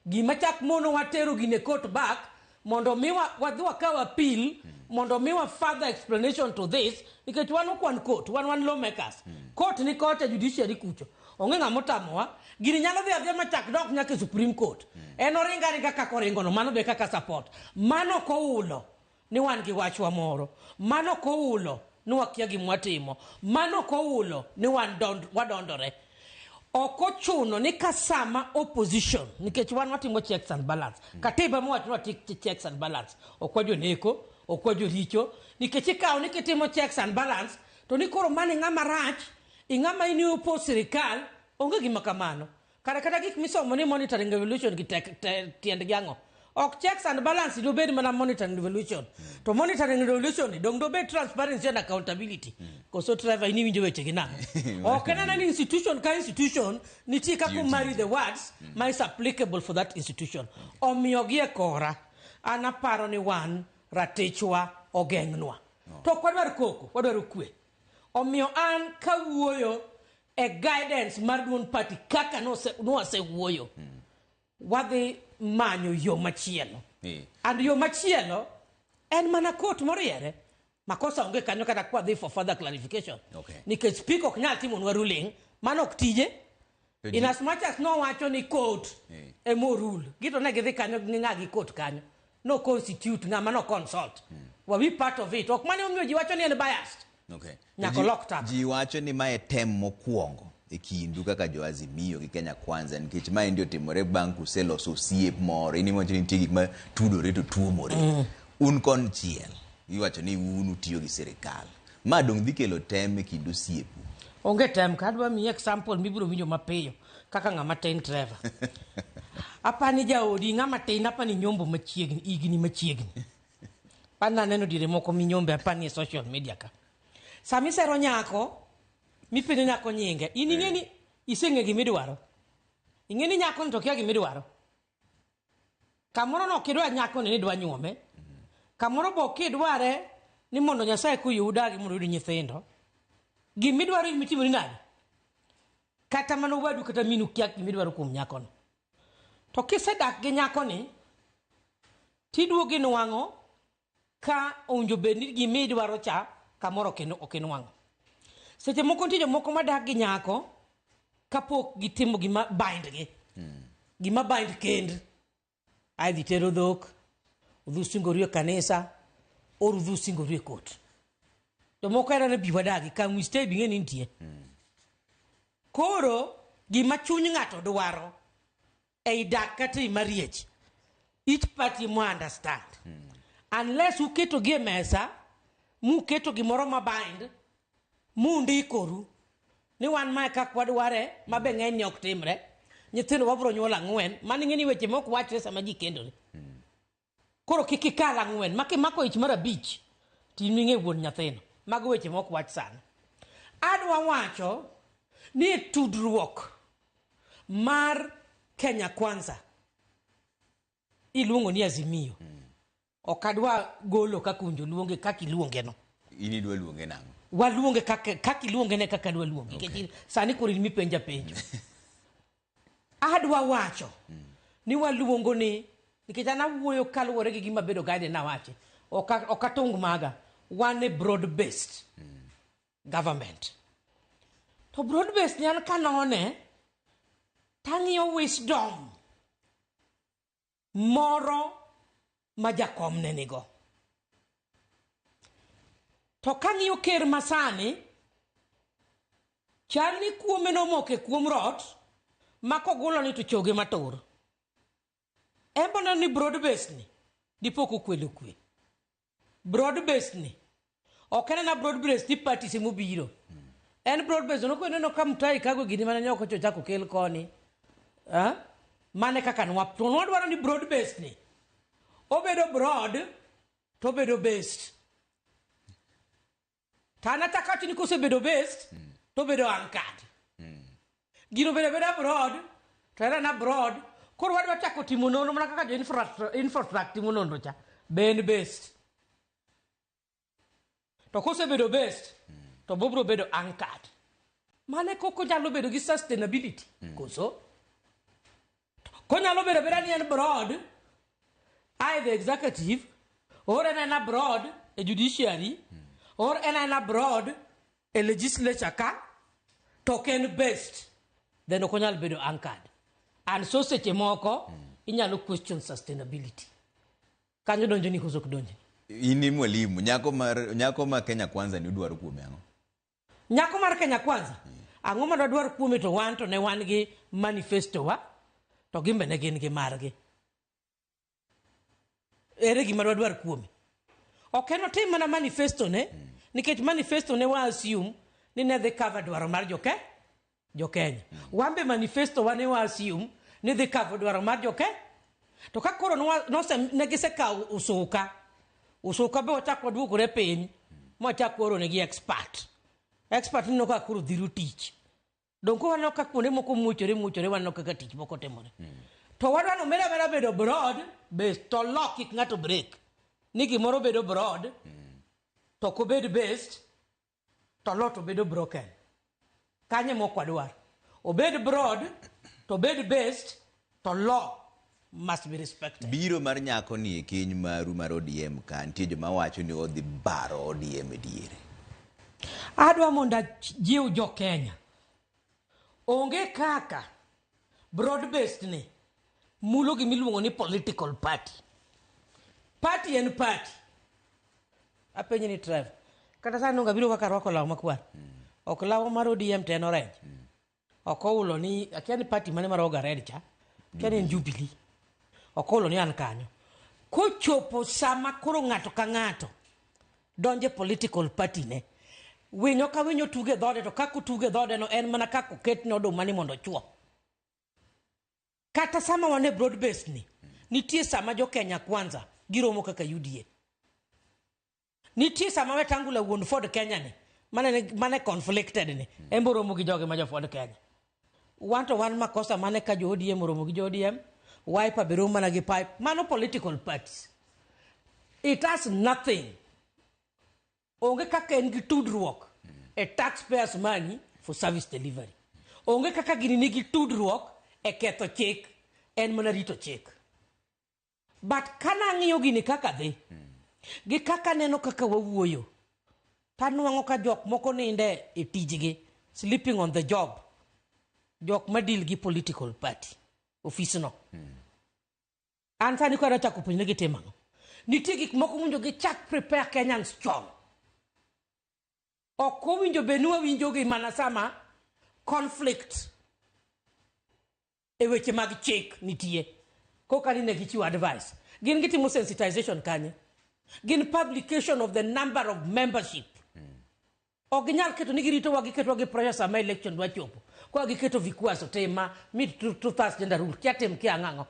gima chak mono watero gine court back mondo miwa wadwa kawa appeal mondo miwa further explanation to this nikech wan okwan court wan lawmakers court ni court judiciary kucho onge ng'ama otamowa gini nyalo dhi adhiya machak dok nyaka Supreme Court en oringa kaka oringono mano be kaka support mano koulo ni wan gi wachwa moro mano koulo ni wakia gimwatimo mano koulo ni wadondore okochuno ni kasama opposition nikech wan watimo checks and balance katiba mwacho ni checks and balance okwajo neko okwajo richo nikech ikaw ni kitimo checks and balance to ni koro mane ng'ama rach ing'ama ini opo sirikal onge gima kamano kata gik misomo ni monitoring evaluation gi tiend gyango ok checks and balance do bed mana monitoring evaluation to monitoring evaluation dong do bed transparency and accountability koso driver ini winjo weche gina ok na an institution ka institution nitie kako marry the words is applicable for that institution omiyo gi ekora anaparo ni wan ratechwa ogengnwa to kwadwar koko wadwaro kwe omiyo an kawuoyo e guidance mar duon party kaka nose wuoyo wadhi manyo yo machielo and yo machielo en mana court moriere makosa onge kanyo kata kwa dhi for further clarification nikech speak ok nyal timo ruling mano ok tije in as much as no wacho ni court e mo rule gito ne gidhi kanyo ng'agi court kanyo no constitute ng'ama no consult we part of it ok mane omiyo ji wacho ni en biased nyako locked up ji wacho ni mae tem mokwongo e kindu kaka jo Azimio gi Kenya Kwanza nikech mae ndio timore bang' kuseloso osiep moro ini wacho ni nitie gik ma tudore to tuomore un konchiel iwacho ni unu tiyo gi sirikal ma dong' dhi kelo tem e kindu osiepu onge tem kadwa mi example mibiro winjo mapiyo kaka ng'ama tin driver apani jaodi ng'ama tin apani nyombo machiegni igni machiegni pana neno dire moko minyombe apani e social media ka sami sero nyako mipendo nyako nyinge ini ngeni isenge gimidwaro ingeni nyako to kia gimidwaro kamoro no kidwa nyako ni dwa nyuome kamoro bo kidware ni mondo Nyasaye kuyuda gi mondo yud nyithindo gimidwaro imitimo ni nani kata mano wadu kata minu kia gimidwaro kuom nyako no to kisedak gi nyako ni tiduogi nwango ka onjo bedni gimidwaro cha kamoro okinwango seche moko nitie jomoko madak gi nyako kapok gitimo gima bind gi gima bind kend ai dhi tero dhok udhu singori e kanisa or udhu singori e kot jomoko era ne biwadagi ka mistake bing'e nitie koro gima chuny ng'ato dwaro ei dak kata mariech each party mo understand unless uketo gi mesa muketo gimoro mabind mundikoru ni wan mae kak wadware mabe ng'eny ni ok timre nyithindo wabro nyuol 4 mani ng'eni weche mok wachre sama ji kendore koro kikikal 4 makimako ich mar 5 timing'e wuon nyathino mago weche mok wach sana adwa wacho ni tudruok mar Kenya Kwanza iluongo ni Azimio okadwa golo kakunjo luonge kakiluonge no ini dwa luonge nang'o waluonge kakiluonge ne kaka dwa luonge nikech sani koro mi penjo adwa wacho ni waluongo ni nikech ana wuoyo kaluwore gi gima bedo guide na wache okatung maga one broad based government to broad based nyan kanone tang'iyo wisdom moro majakom ne nigo to kang'iyo ker masani chal ni kuome nomoke kuom rot makogulo ni to choge matur embona ni broad based ni dipoko kwelo kwe broad based ni okena na broad based ni party simu biro en broad based no kweno no kamtai kago gini mana nyoko chocha ko kel koni mane kaka nwap to nwadwaro ni broad based ni obedo broad to bedo based tana takati ni kosebedo based to bedo anchored gino bedo broad to era na broad koro wadwa chako timo nonro mana kaka jo infrastructure timo nonro cha ben based to kosebedo based to bobro bedo anchored mane koko nyalo bedo gi sustainability koso konyalo bedo ni en broad either executive or en abroad a judiciary or en abroad a legislature ka token based then okonyal bedo anchored and so seche moko inyalo question sustainability kanyo donjo ni koso kudonjo ini mwalimu nyako ma Kenya Kwanza ni udwaro kuome ang'o nyako mar Kenya Kwanza ang'o ma dwaro kuome to wan to ne wan gi manifesto wa to gimbe ne gin gi margi ere gima dwaro kuome ok en otim mana manifesto ne nikech manifesto ne wa assume ni ne dhi cover dwaro mar jo Kenya wambe manifesto wa ne wa assume ni dhi cover dwaro mar jo Kenya to ka koro ne gisekawo usuka be ochako duokore piny mochako oro ne gi expert no ka koro dhiru tich don ko wanno ka kuonde moko muchore wanno kaka tich moko timore to wadwano mera bedo broad based to lock kik ng'ato break ni gimoro bedo broad to kobed based to lot bedo broken kanye moko dwar obed broad to bed based to law must be respected. Biro mar nyako ni e keny maru mar ODM ka nitie joma wacho ni odhi baro ODM e diere. Adwa monda jiw jo Kenya onge kaka broad based ni mulo gi miluongo ni political party en party apenye ni Trev kata sano ngabiro kaka rwako law makwar ok law mar ODM ten orange okoulo ni akiani party mane mar oga red cha kiani Jubilee okoulo ni an kanyo kochopo sama koro ng'ato ka ng'ato donje political party ne winyo ka winyo tuge dhode to kako tuge dhode no en mana kako ket no do mani mondo chuo kata sama wane broad based ni nitie sama jo Kenya Kwanza giromo kaka UDA nitie sama wetangula wuon Ford Kenya ni mane conflicted ni embo romo gi joge ma jo Ford Kenya wanto wan makosa mane ka jo ODM romo gi jo ODM wiper biro mana gi pipe mano political parties it has nothing onge kaka en gi tudruok a taxpayers money for service delivery onge kaka gini nigi tudruok e ketho chik en mana rito chik but kana ng'iyo gini kaka dhi gi kaka neno kaka wawuoyo tanuang'o ka jok moko ninde e tijgi sleeping on the job jok madil gi political party office no an sani ko ara chako puonjne gi timang'o nitie gik moko winjo gi chak prepare Kenyans chon ok owinjo benua winjo gi mana sama conflict e weche mag chik nitie koka ni ne gichiwo advice gin gitimo sensitization kanye gin publication of the number of membership ok ginyal keto ni girito wa giketo gi pressure sama election dwa chopo kwa giketo vikwaso tema mid to transgender rule kyatem kiang'ang'o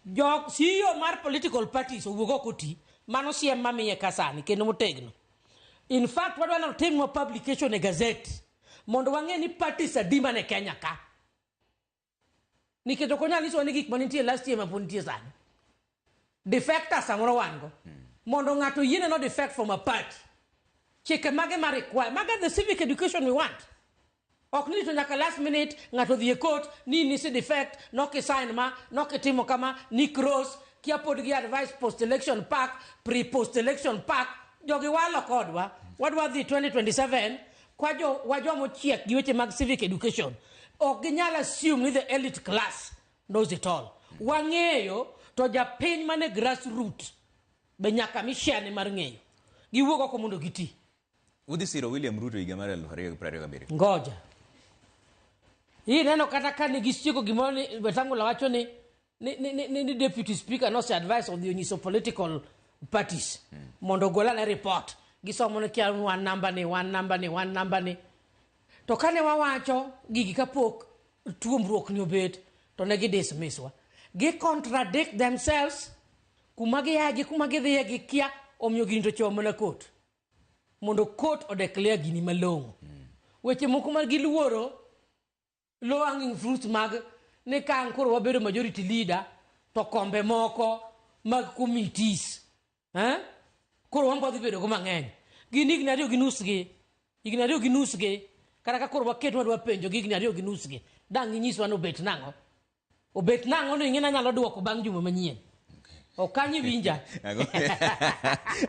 jok CEO mar political parties owuogo koti mano siem mamiye kasani kendo motegno in fact wadwano timo publication e gazette mondo wang'e ni parties adima ne Kenya ka niketo konya liso ni gik manitie last year maponitie sani defector samoro wango mondo ng'ato yiene no defect from a party chike mage ma require maga the civic education we want ok ni to nyaka last minute ng'ato dhi e court ni si defect no ki sign ma no ki timo kama ni cross kia pod gi advice post election pack pre post election pack jogi walo kodwa wadwa dhi 2027 kwa wajo mochiek gi weche mag civic education ok ginyala assume ni the elite class knows it all wang'eyo to japiny mane grassroots be nyaka mishane mar ng'eyo giwuogo ko mondo giti udhi siro William Ruto higa mar 2027 ngoja hii neno kata kani gisieko gimoni Wetangula wacho ni deputy speaker no se advice on the use of political parties mondo gola na report gisomo ne kia one number ni to kane wawacho gigi kapok tuomruok ni obet to ne gi dismisswa gi contradict themselves kuma giagi kuma gidhiye gi kia omiyo gini to chomo na court mondo court o declare gini malong'o weche moko ma giluoro low hanging fruits mag ne kan koro wabedo majority leader to kombe moko mag committees koro wan dhi bedo go mang'eny gini igni ariyo gi nusgi kata ka koro waket wadwa penjo gi igni ariyo gi nusgi dang' ginyiswa no obet nang'o no ing'e nyalo duoko bang' juma manyien okanyi winja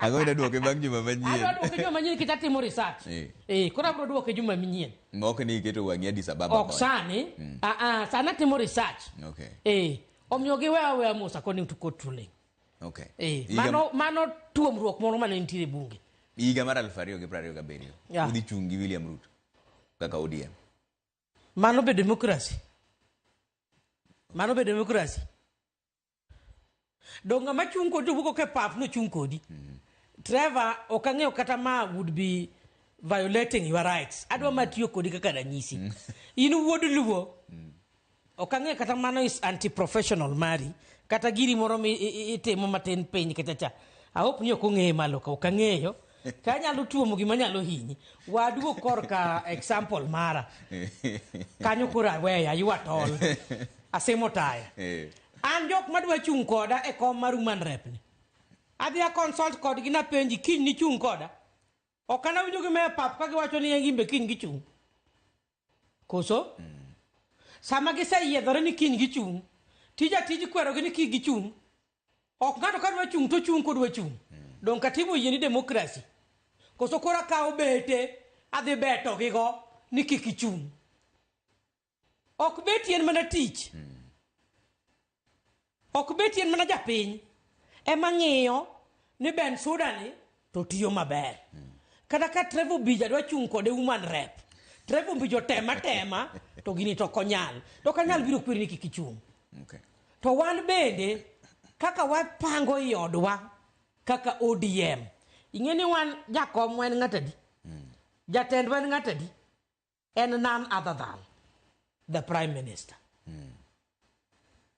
Ang'o ida duoke bang' juma manyien? Adwa duoke juma manyien kita timo research. Koro abro duoke juma manyien. Mok ni iketo wang'i Addis Ababa. Ok sani. Sana timo research. Omiyo giweya mos according to court ruling. Mano tuomruok moro mane nitiere bunge. Higa mar 2027 udhi chung' gi William Ruto kaka ODM. Mano be demokrasi. Donga ma chung kodi wuko ke pap no chung kodi. Trevor okang'eyo kata ma would be violating your rights. Adwa matiyo kodi kaka ranyisi. In wuod luwo. Okang'eyo kata mano is anti-professional mari. Kata giri moro itimo matin piny kata. I hope ni okong'eyo malo ka okang'eyo. Ka nyalo tuomo gima nyalo hinyi. Waduo korka example mara. Kanyo kura weya yua tol. Asemo taya. An jok madwa chung koda e kom mar human rep ni. Adhi a consult kod gi na penji kiny ni chung koda. Okana winjo gi me pap ka giwacho ni gimbe kiny gi chung. Koso? Sama giseyiedhore ni kiny gi chung. Tiji kwero gi ni kiny gi chung. Ok ng'ato ka dwa chung to chung kodwa chung. Dong katibu yie ni demokrasi. Koso kora ka obete adhi beto gi go ni kiki chung. Ok beti en mana tich. Ok beti en mana japiny. Ema ng'iyo ni Ben Suda ni to tiyo maber. Kada ka Trevor Bija dwa chung kode human rep. Trevor Bija tema to gini to konyal. To kanyal biro kwiri ni kiki chung. To wan bende kaka wapango i odwa kaka ODM. Ing'eni wan jakom wen ng'atadi. Jatend wen ng'atadi. En none other than the Prime Minister.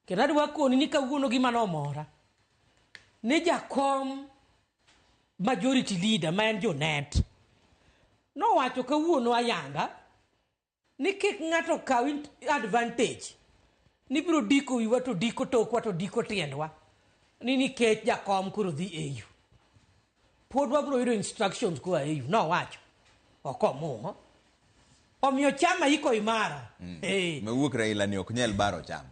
Kena dwa koni ni kawuono gima nomora. Ni jakom majority leader ma en Jonet. No wacho kawuono ayanga. Ni kik ng'ato kaw advantage. Ni biro diko wiwa to diko tokwa to diko tiendwa. Ni nikech jakom kuro dhi EU. Pod wabro yudo instructions kwa EU. No wacho. Okomo. Omiyo chama iko imara. Mewuok Raila ni ok nyal baro chama.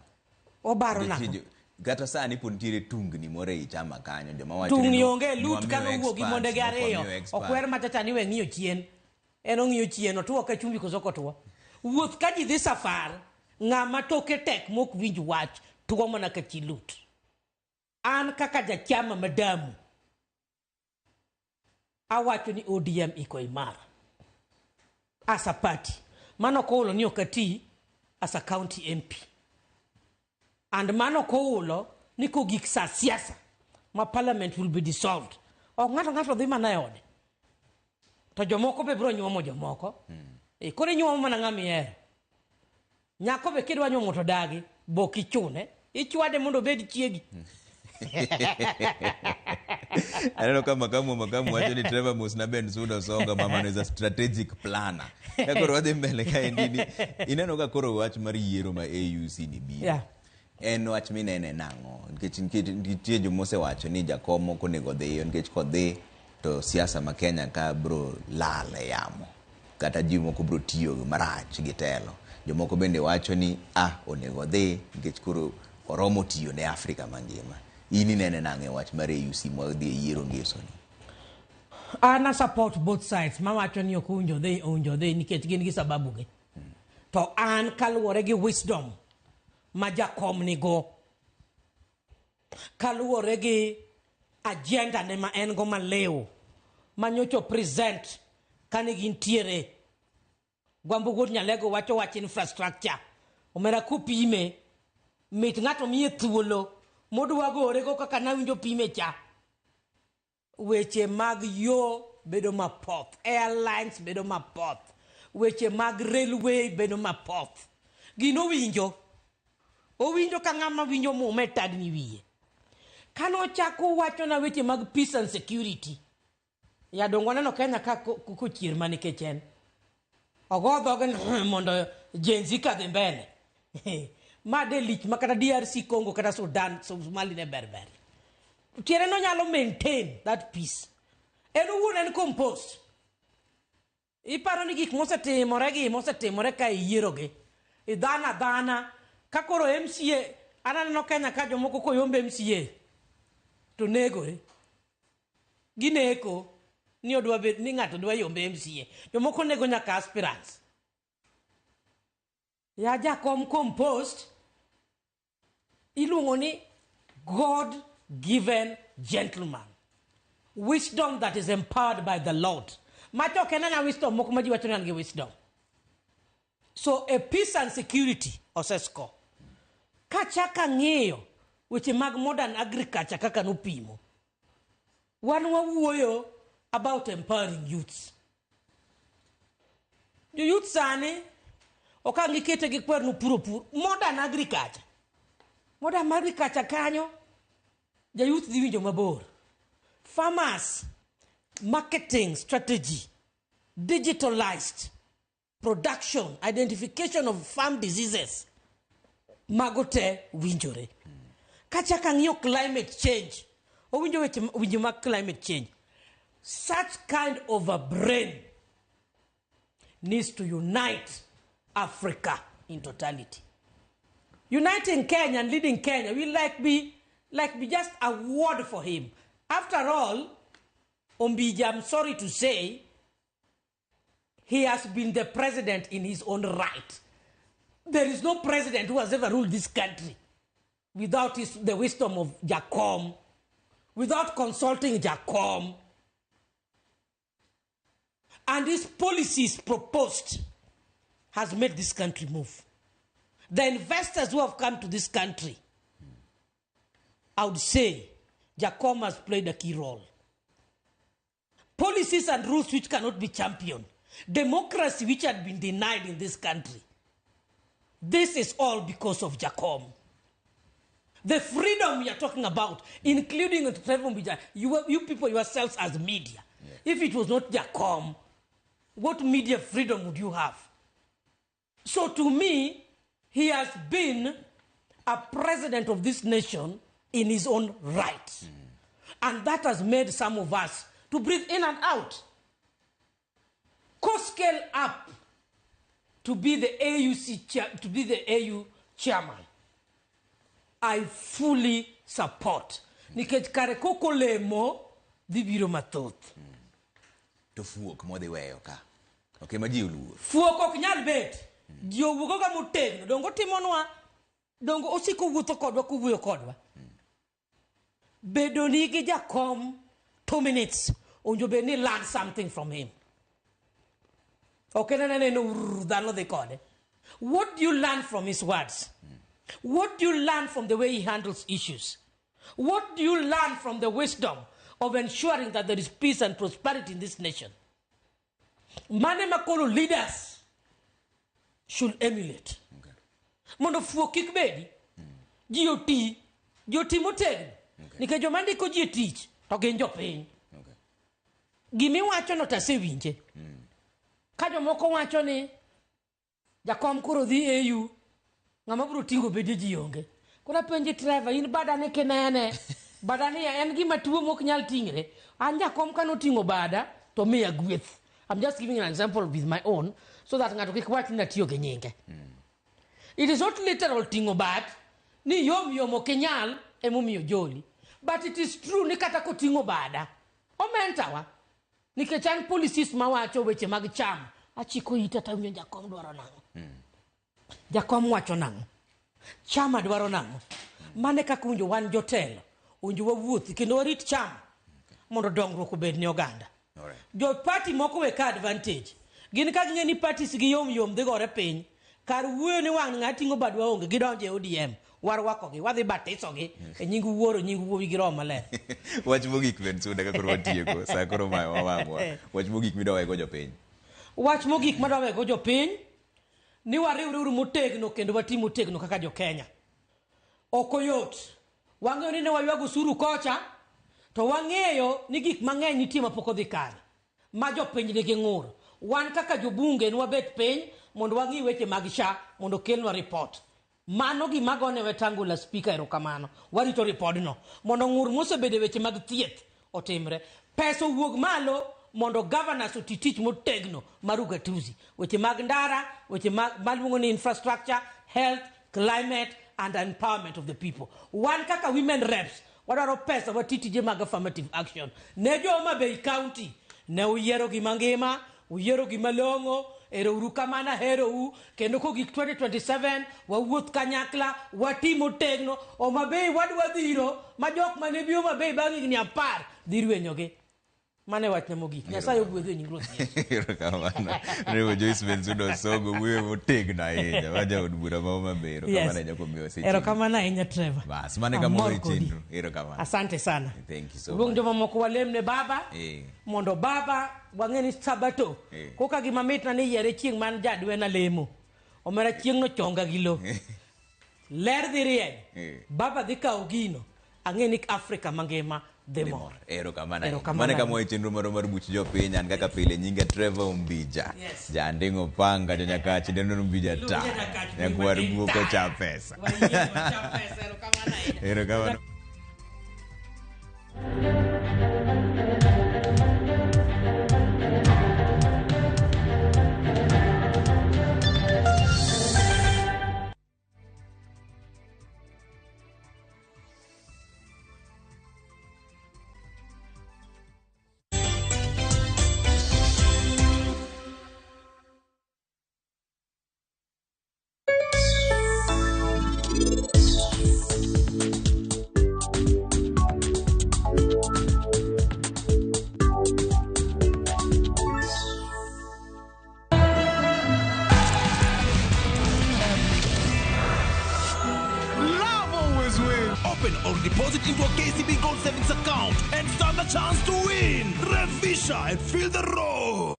Obaro nako. Gata sani pun tire tungni more i chama kanyo. Joma wacho tungni onge lut kano wuogi monde gi ariyo. Okwer matata ni we ng'iyo chien. En ong'iyo chien. Otuo ka chumbi koso kotuo. Wuoth ka ji dhi safar. Ng'ama toke tek mok winj wach. Tuo mana ka chi lut. An kaka jachama madamu. Awacho ni ODM iko imara. As a party. Mano koulo ni okati as a county MP. And mano koulo ni kogik sa siasa. Ma parliament will be dissolved. O ng'ato dhi mana e ode. To jomoko be bro nyuomo jomoko. Kore nyuomo mana ng'ami ere. Nyako be kidwa nyuomo to dagi. Bok ichune. Ichwade mondo bed chiegi. Aneno kama makamu wacho ni Trevor Musna Ben Suda Songa mama is a strategic planner. Koro wadhi mbele ka endini. Ineno ka koro wach mar yiero ma AUC ni biro. En wach minene nang'o. Nikech nitie jomose wacho ni jakom moko nego dhi. Nikech kodhi to siasa ma Kenya ka bro lale yamo. Kata ji moko bro tiyo marach gi telo. Jomoko bende wacho ni onego dhi. Nikech koro oromo tiyo ne Afrika mangima. Ini nene nang'e wach mar AUC ma dhi yiero ngeso ni. Ana support both sides. Ma wacho ni ok unjo dhi nikech gin gi sababu gi. To an kaluwore gi wisdom ma jakom ni go. Kaluwore gi agenda ne ma en go maleo. Ma nyocho present kane gintiere. Gwambo god nyalego wacho wach infrastructure. Omera kupime. Mit ng'ato miye thuolo. Modwa gore go kaka nawinjo pime cha. Weche mag yo bedo mapoth. Airlines bedo mapoth. Weche mag railway bedo mapoth. Gino winjo. owinjo ka ng'ama winjo mume tagni wiye. Kano chako wacho na weche mag peace and security. Ya dongo neno Kenya ka kuchier mani kechen. Ogo dhogen mondo jenzi ka dhi mbele. Ma de lich makata DRC Congo kata Sudan Somali ne berber. Tiere no nyalo maintain that peace. En uwuon en compost. Iparo ni gik mosetimore ka yieroge. Idhana kakoro MCA ananeno Kenya ka jomoko koyombe MCA to negore. Gineko ni odwa bet ni ng'ato dwa yombe MCA. Jomoko nego nyaka aspirants. Ya Jakom compost iluongo ni God given gentleman. Wisdom that is empowered by the Lord. Macho kenanya wisdom moko maji wacho ngi wisdom. So a peace and security osesko. Kachaka ng'iyo weche mag modern agriculture kaka nopimo. Wan wawuoyo about empowering youths. The youth sani okangi kete gi kwer no puro modern agriculture. Modern agriculture kanyo the youth dhi winjo mabor. Farmers marketing strategy, digitalized production, identification of farm diseases. Magote winjore. Kachaka ng'iyo climate change. O winjo mag climate change. Such kind of a brain needs to unite Africa in totality. Uniting Kenya and leading Kenya will be just a word for him. After all, Ombija, I'm sorry to say, he has been the president in his own right. There is no president who has ever ruled this country without the wisdom of Jakom, without consulting Jakom. And his policies proposed has made this country move. The investors who have come to this country, I would say, Jakom has played a key role. Policies and rules which cannot be championed. Democracy which had been denied in this country. This is all because of Jakom. The freedom we are talking about, including you people yourselves as media. Yeah. If it was not Jakom, what media freedom would you have? So to me, he has been a president of this nation in his own right. And that has made some of us to breathe in and out. Co-scale up to be the AU chairman. I fully support. Nikech kare koko lemo dhibiro mathoth. To fuok modhi weyo ka. Okay, maji uluo. Fuok ok nyal bet. Dio wugo ga motegno. Dongo timonwa. Dongo osiko wuotho kodwa kuwuoyo kodwa. Bedo nigi Jakom 2 minutes. Onjo be ni learn something from him. Okay, no. What do you learn from his words? What do you learn from the way he handles issues? What do you learn from the wisdom of ensuring that there is peace and prosperity in this nation? Mane makolo leaders should emulate. Mondo fuo kik bedi. GOT motegno. Nikech joma ndiko ji tich to gin jopiny. Gimi wacho no tasewinje. Ka jomoko wacho ni Jakom koro dhi AU ng'ama biro tingo bede ji onge. Kuna penji driver in badane kinene. Badane en gima tuo mok nyal tingre. An Jakom kano tingo bada to miya gweth. I'm just giving an example with my own so that ng'ato kik wach na tiyo gi nyinge. It is not literal tingo bad ni yom okinyal emomiyo joli. But it is true ni kata ko tingo bada. Omentawa. Nikech an policies mawacho weche mag cham. Achiko ita tawinjo Jakom dwaro nango. Jakom wacho nango. Chama dwaro nango. Mane kaka unjo wan jotelo. Unjo wawuothi kendo warit cham. Mondo dongruok obed ni oganda. Jo party moko we ka advantage. Gin ka ging'e ni parties gi yom dhi gore piny. Kar wuoyo ni wang' ng'atingo badwa onge gidonje ODM. Warwakogi, wadhi batisogi. E nying wuoro, nying wuowi gi roho maler. Wach mogik ben suda ka koro watieko. Sa koro ma wawangwa. Wach mogik midawego jopiny. Wach mogik madawego jopiny ni wariwre motegno kendo watim motegno kaka jo Kenya. okoyot. Wang'eyo ni ne waywago usuru kocha, to wang'eyo ni gik mang'eny nitie mapok odhi kare. Ma jopiny nigi ng'ur. Wan kaka jobunge nwabet piny mondo wang'i weche mag SHA mondo kelnwa report. Mano gima gone Wetangula speaker erokamano. Warito repodno mondo ng'ur mosebede weche mag thieth otimre. Pesa wuog malo mondo governors oti tich motegno mar ugatuzi. Weche mag ndara, weche maluongo ni infrastructure, health, climate and empowerment of the people. Wan kaka women reps wadwaro pesa watitije mag affirmative action. Ne jo Homa Bay County ne uyiero gima ngima, uyiero gima longo, ero uru kamana hero u, kendo kogik 2027 wawuoth kanyakla, watimo tegno, Homa Bay wadwa dhiro, ma jok mane bi Homa Bay bang' higni 10 dhi rwenyogi. Mane wach Ramogi. Nyasaye ogwedho nying Ruoth. Erokamano. Rewo Joyce Bensudo Sogo wuoyo motegno ahinya. Waja od bura ma Homa Bay. Erokamano jako miyo seche. Erokamano ahinya Trevor. Bas, mane kamoro e chenro. Erokamano. Asante sana. Thank you so much. Luong joma moko walemne baba. Mondo baba wang'e ni Sabato. Koka gima mitna ni yiere chieng' man jadwe na lemo. Omera chieng' no chonga gi lo. Ler dhi rieny. Baba dhi kawo gino. Ang'e ni Afrika mangima demo. Erokamano. Mane kamo e chenro moro mar buch jopiny an kaka pile nyinga Trevor Umbija. Jandingo panga jonyakachi deno Umbija ta. Nyakwar buoko cha pesa. Erokamano. Or deposit into a KCB Gold Savings account and stand the chance to win. Revisha and feel the roar.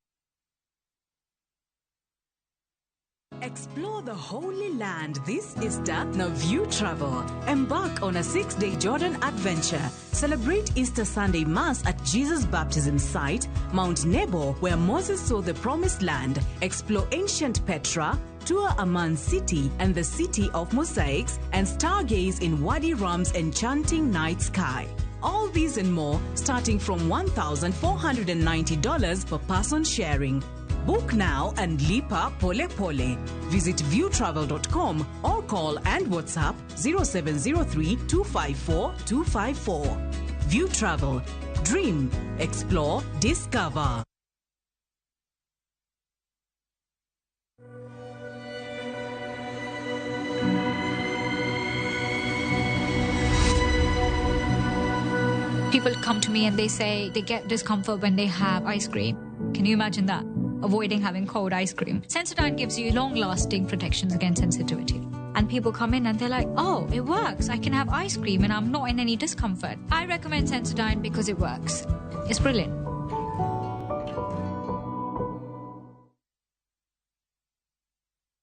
Explore the Holy Land this Easter. Now View Travel. Embark on a 6-day Jordan adventure. Celebrate Easter Sunday Mass at Jesus Baptism Site, Mount Nebo, where Moses saw the Promised Land. Explore ancient Petra, tour Amman City and the City of Mosaics, and stargaze in Wadi Ram's enchanting night sky. All these and more starting from $1,490 per person sharing. Book now and lipa pole pole. Visit viewtravel.com or call and WhatsApp 0703 254 254. View Travel. Dream, explore, discover. People come to me and they say they get discomfort when they have ice cream. Can you imagine that? Avoiding having cold ice cream. Sensodyne gives you long-lasting protections against sensitivity. And people come in and they're like, oh, it works. I can have ice cream and I'm not in any discomfort. I recommend Sensodyne because it works. It's brilliant.